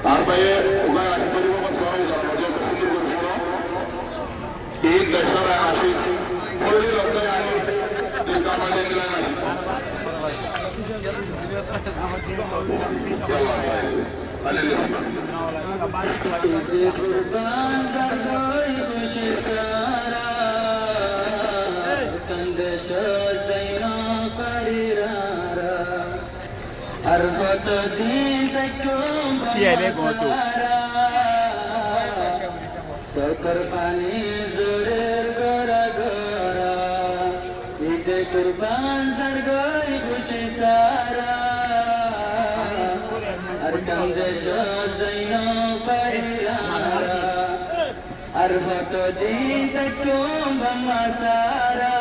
তারপরে ওখানে আসি পরিবহন করা জানানো যে সুন্দর করে শোনো ঈদ দশরা আসি পরে লড়াই আনি কামালে দিলেন সকর পানি জোরের গড়া গড়া ঈদে কুরবান সরগই খুশি সারা আর কান্দে সজাইন পারিয়ারা আর কত দিন থাকুম বাম্মা সারা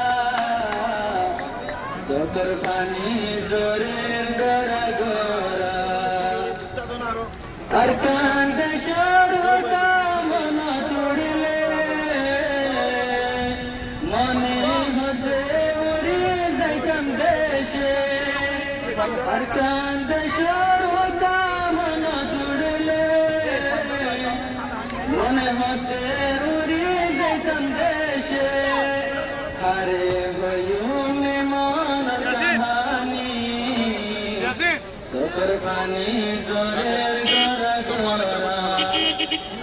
সকর পানি জোরের গড়া গড়া আর কান্দে সরগা মনা তুড়লে মনে হতে উড়ে যাইতাম দেশে আর কান্দে সরগা মনা তুড়লে মনে হতে উড়ে যাইতাম দেশে হারে হইউনে মন কাহানি সকর পানি জোরের গড়া গড়া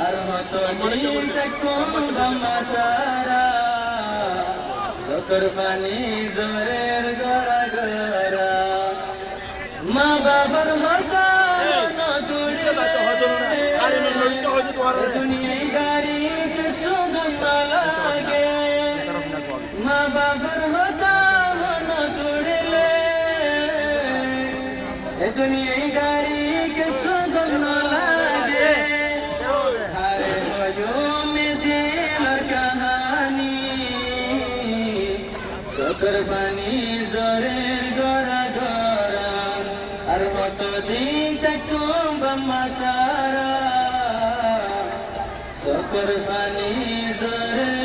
আর হতো দিন থাকুম বাম্মা সারা সকর পানি জোরের গড়া গড়া মা বাবার হতা দুনিয়ায় গাড়িতে সুগম লাগে মা বাবার হতা মন তুড়লে দুনিয়ায় গাড়িকে সুগম লাগে হারে হয়ুম দিলর কাহানি সকর পানি জোরের গড়া গড়া আর কত দিন থাকুম বাম্মা সারা সকর পানি জোরের